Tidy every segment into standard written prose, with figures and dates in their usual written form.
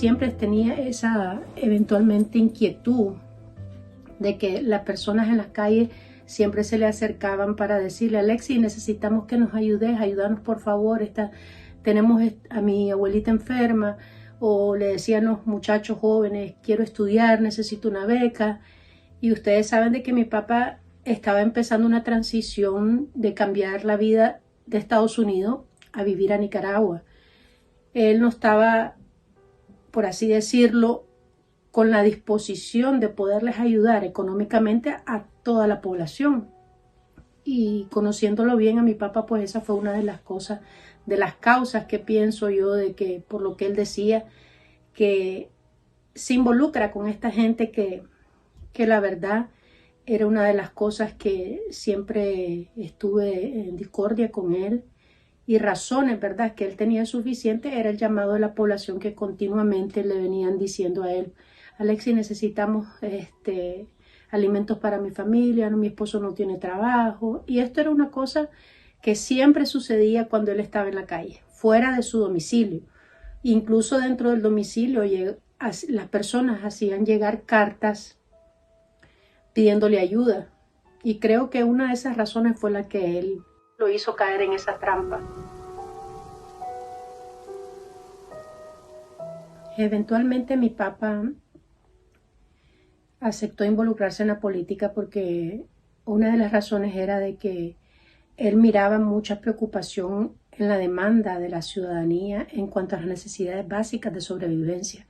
siempre tenía esa eventualmente inquietud de que las personas en las calles siempre se le acercaban para decirle: Alexis, necesitamos que nos ayudes, ayúdanos por favor, tenemos a mi abuelita enferma. O le decían los muchachos jóvenes: quiero estudiar, necesito una beca. Y ustedes saben de que mi papá estaba empezando una transición de cambiar la vida de Estados Unidos a vivir a Nicaragua. Él no estaba, por así decirlo, con la disposición de poderles ayudar económicamente a toda la población. Y conociéndolo bien a mi papá, pues esa fue una de las cosas, de las causas que pienso yo, de que por lo que él decía, que se involucra con esta gente que la verdad era una de las cosas que siempre estuve en discordia con él. Y razones, ¿verdad?, que él tenía suficiente, era el llamado de la población que continuamente le venían diciendo a él: Alexis, necesitamos alimentos para mi familia, mi esposo no tiene trabajo. Y esto era una cosa que siempre sucedía cuando él estaba en la calle, fuera de su domicilio. Incluso dentro del domicilio las personas hacían llegar cartas pidiéndole ayuda. Y creo que una de esas razones fue la que él lo hizo caer en esa trampa. Eventualmente mi papá aceptó involucrarse en la política porque una de las razones era de que él miraba mucha preocupación en la demanda de la ciudadanía en cuanto a las necesidades básicas de sobrevivencia.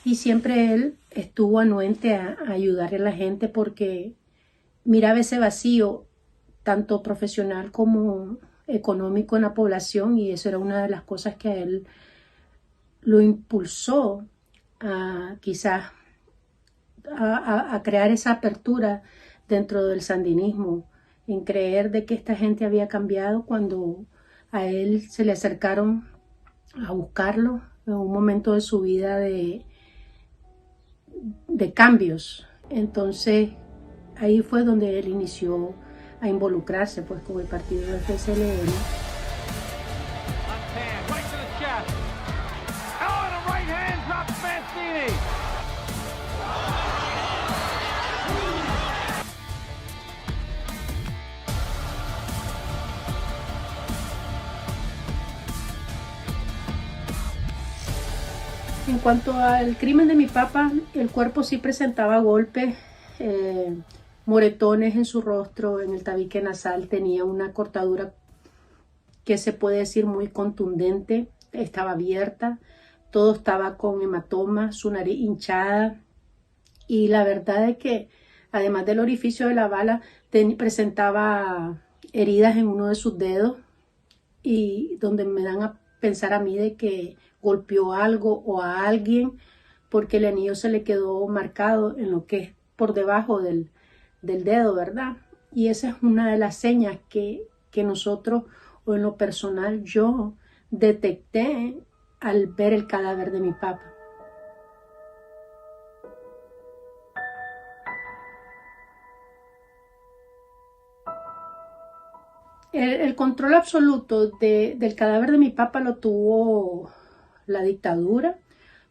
Y siempre él estuvo anuente a ayudarle a la gente porque miraba ese vacío, tanto profesional como económico, en la población, y eso era una de las cosas que a él lo impulsó a quizás a crear esa apertura dentro del sandinismo, en creer de que esta gente había cambiado cuando a él se le acercaron a buscarlo en un momento de su vida de cambios. Entonces ahí fue donde él inició a involucrarse pues con el partido del FSLN. En cuanto al crimen de mi papá, el cuerpo sí presentaba golpes, moretones en su rostro, en el tabique nasal tenía una cortadura que se puede decir muy contundente, estaba abierta, todo estaba con hematomas, su nariz hinchada, y la verdad es que además del orificio de la bala presentaba heridas en uno de sus dedos, y donde me dan a pensar a mí de que golpeó algo o a alguien, porque el anillo se le quedó marcado en lo que es por debajo del dedo, ¿verdad? Y esa es una de las señas que nosotros, o en lo personal yo, detecté al ver el cadáver de mi papá. El control absoluto del cadáver de mi papá lo tuvo la dictadura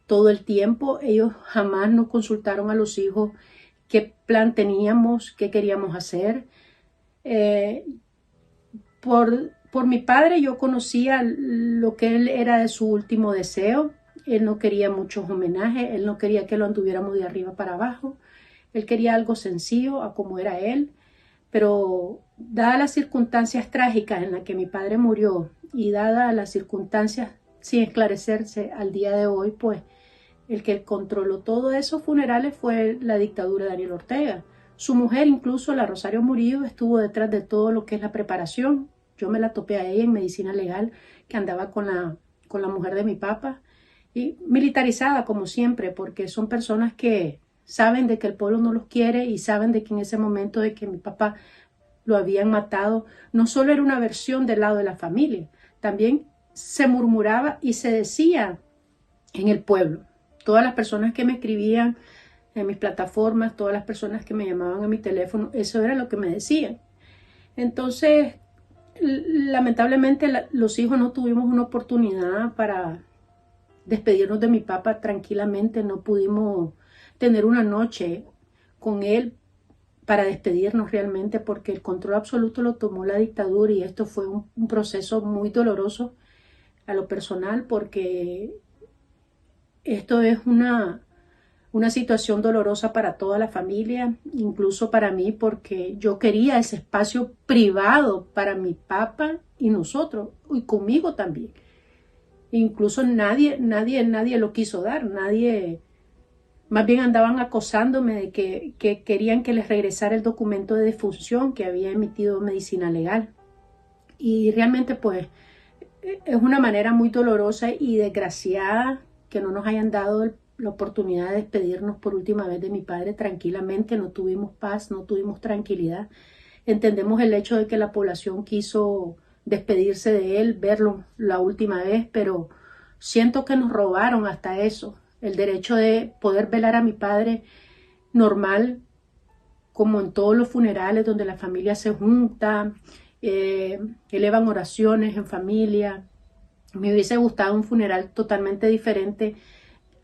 todo el tiempo. Ellos jamás nos consultaron a los hijos qué plan teníamos, qué queríamos hacer. Por mi padre yo conocía lo que él era de su último deseo. Él no quería muchos homenajes, él no quería que lo anduviéramos de arriba para abajo. Él quería algo sencillo, a como era él. Pero dadas las circunstancias trágicas en las que mi padre murió y dadas las circunstancias sin esclarecerse al día de hoy, pues el que controló todos esos funerales fue la dictadura de Daniel Ortega. Su mujer, incluso la Rosario Murillo, estuvo detrás de todo lo que es la preparación. Yo me la topé a ella en medicina legal, que andaba con la mujer de mi papá, y militarizada como siempre, porque son personas que saben de que el pueblo no los quiere y saben de que en ese momento de que mi papá lo habían matado, no solo era una versión del lado de la familia, también se murmuraba y se decía en el pueblo. Todas las personas que me escribían en mis plataformas, todas las personas que me llamaban a mi teléfono, eso era lo que me decían. Entonces, lamentablemente los hijos no tuvimos una oportunidad para despedirnos de mi papá tranquilamente, no pudimos tener una noche con él para despedirnos realmente, porque el control absoluto lo tomó la dictadura y esto fue un proceso muy doloroso a lo personal, porque esto es una situación dolorosa para toda la familia, incluso para mí, porque yo quería ese espacio privado para mi papá y nosotros, y conmigo también. Incluso nadie lo quiso dar, nadie, más bien andaban acosándome de que querían que les regresara el documento de defunción que había emitido Medicina Legal. Y realmente pues es una manera muy dolorosa y desgraciada que no nos hayan dado la oportunidad de despedirnos por última vez de mi padre tranquilamente. No tuvimos paz, no tuvimos tranquilidad. Entendemos el hecho de que la población quiso despedirse de él, verlo la última vez, pero siento que nos robaron hasta eso, el derecho de poder velar a mi padre normal, como en todos los funerales donde la familia se junta, elevan oraciones en familia. Me hubiese gustado un funeral totalmente diferente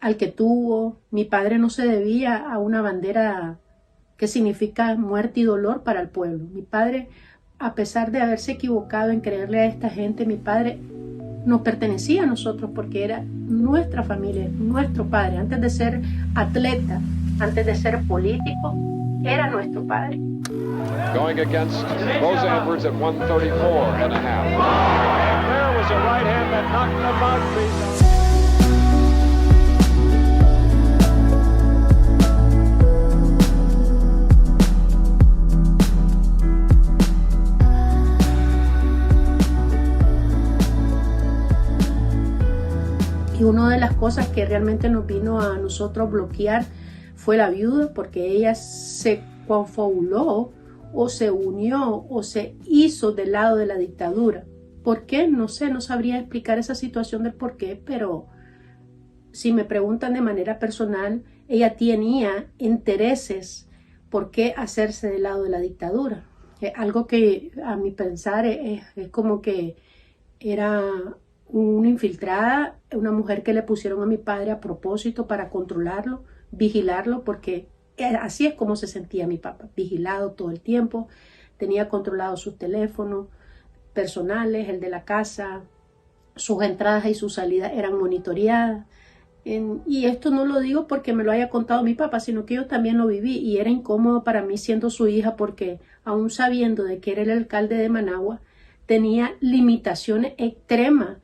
al que tuvo. Mi padre no se debía a una bandera que significa muerte y dolor para el pueblo. Mi padre, a pesar de haberse equivocado en creerle a esta gente, mi padre nos pertenecía a nosotros porque era nuestra familia, nuestro padre. Antes de ser atleta, antes de ser político, era nuestro padre. Going against Rosa Edwards at 134 and a half. And there was a right hand that knocked the mouthpiece out. Y una de las cosas que realmente nos vino a nosotros bloquear fue la viuda, porque ella se confabuló o se unió o se hizo del lado de la dictadura. ¿Por qué? No sé, no sabría explicar esa situación del por qué, pero si me preguntan de manera personal, ella tenía intereses por qué hacerse del lado de la dictadura. Algo que a mi pensar es como que era una infiltrada, una mujer que le pusieron a mi padre a propósito para controlarlo, vigilarlo, porque así es como se sentía mi papá, vigilado todo el tiempo, tenía controlado sus teléfonos personales, el de la casa, sus entradas y sus salidas eran monitoreadas. Y esto no lo digo porque me lo haya contado mi papá, sino que yo también lo viví y era incómodo para mí siendo su hija, porque aún sabiendo de que era el alcalde de Managua, tenía limitaciones extremas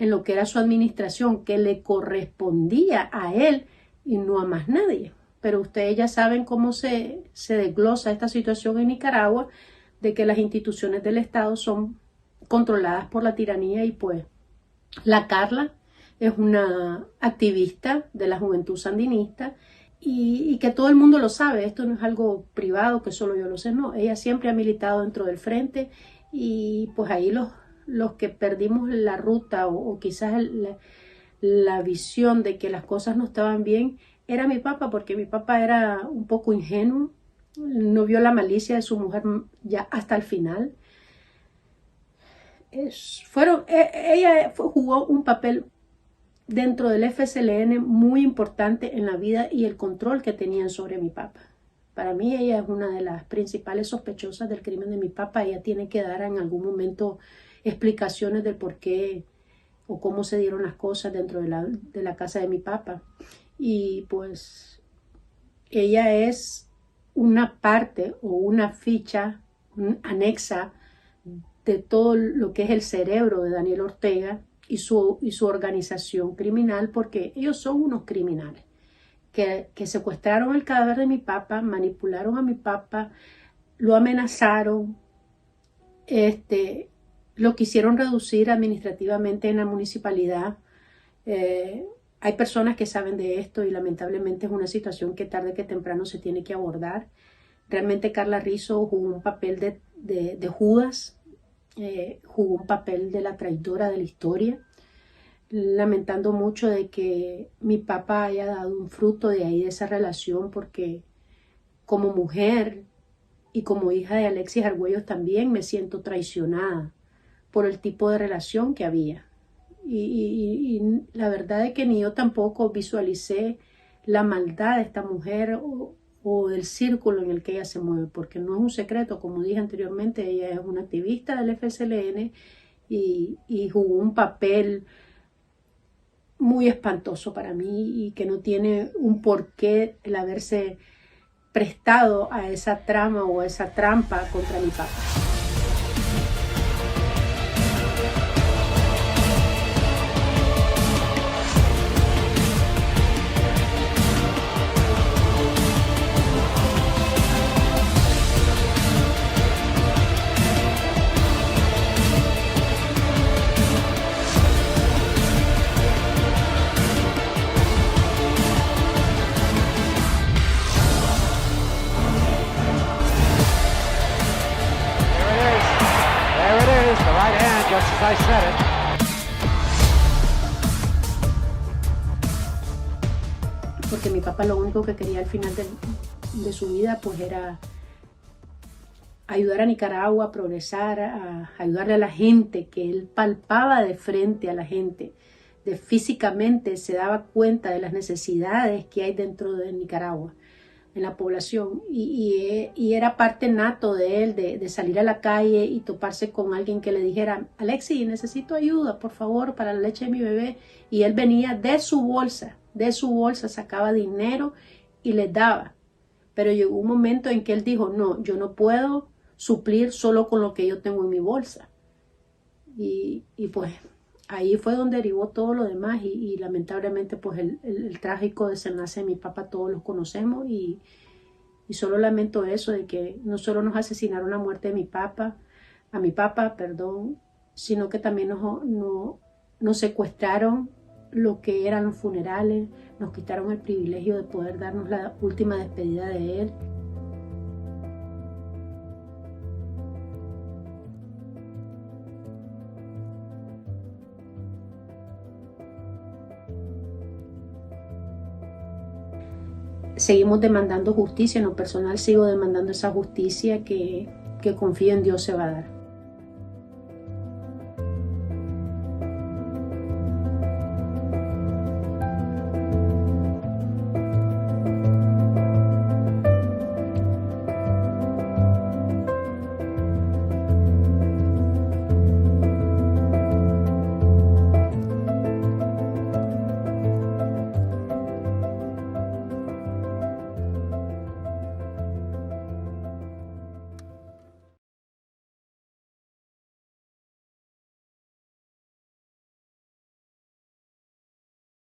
en lo que era su administración, que le correspondía a él y no a más nadie. Pero ustedes ya saben cómo se desglosa esta situación en Nicaragua, de que las instituciones del Estado son controladas por la tiranía. Y pues la Carla es una activista de la juventud sandinista y que todo el mundo lo sabe. Esto no es algo privado que solo yo lo sé, no. Ella siempre ha militado dentro del frente y pues ahí los que perdimos la ruta o quizás la visión de que las cosas no estaban bien era mi papá, porque mi papá era un poco ingenuo, no vio la malicia de su mujer ya hasta el final. Ella jugó un papel dentro del FSLN muy importante en la vida y el control que tenían sobre mi papá. Para mí ella es una de las principales sospechosas del crimen de mi papá. Ella tiene que dar en algún momento explicaciones del por qué o cómo se dieron las cosas dentro de la casa de mi papá. Y pues ella es una parte o una ficha anexa de todo lo que es el cerebro de Daniel Ortega y su organización criminal, porque ellos son unos criminales que secuestraron el cadáver de mi papá, manipularon a mi papá, lo amenazaron, lo quisieron reducir administrativamente en la municipalidad. Hay personas que saben de esto y lamentablemente es una situación que tarde que temprano se tiene que abordar. Realmente Carla Rizzo jugó un papel de Judas, jugó un papel de la traidora de la historia, lamentando mucho de que mi papá haya dado un fruto de ahí, de esa relación, porque como mujer y como hija de Alexis Argüello también me siento traicionada por el tipo de relación que había. y la verdad es que ni yo tampoco visualicé la maldad de esta mujer o del círculo en el que ella se mueve, porque no es un secreto, como dije anteriormente, ella es una activista del FSLN y jugó un papel muy espantoso para mí y que no tiene un porqué el haberse prestado a esa trama o a esa trampa contra mi papá. Just as I said it. Porque mi papá lo único que quería al final de su vida pues era ayudar a Nicaragua a progresar, a ayudarle a la gente, que él palpaba de frente a la gente, físicamente se daba cuenta de las necesidades que hay dentro de Nicaragua, en la población, y era parte nato de él, de salir a la calle y toparse con alguien que le dijera: Alexis, necesito ayuda, por favor, para la leche de mi bebé, y él venía de su bolsa, sacaba dinero y les daba, pero llegó un momento en que él dijo: no, yo no puedo suplir solo con lo que yo tengo en mi bolsa, y pues ahí fue donde derivó todo lo demás y lamentablemente pues el trágico desenlace de mi papá todos los conocemos y solo lamento eso de que no solo nos asesinaron la muerte de mi papá, sino que también nos secuestraron lo que eran los funerales, nos quitaron el privilegio de poder darnos la última despedida de él. Seguimos demandando justicia, en lo personal sigo demandando esa justicia que confío en Dios se va a dar.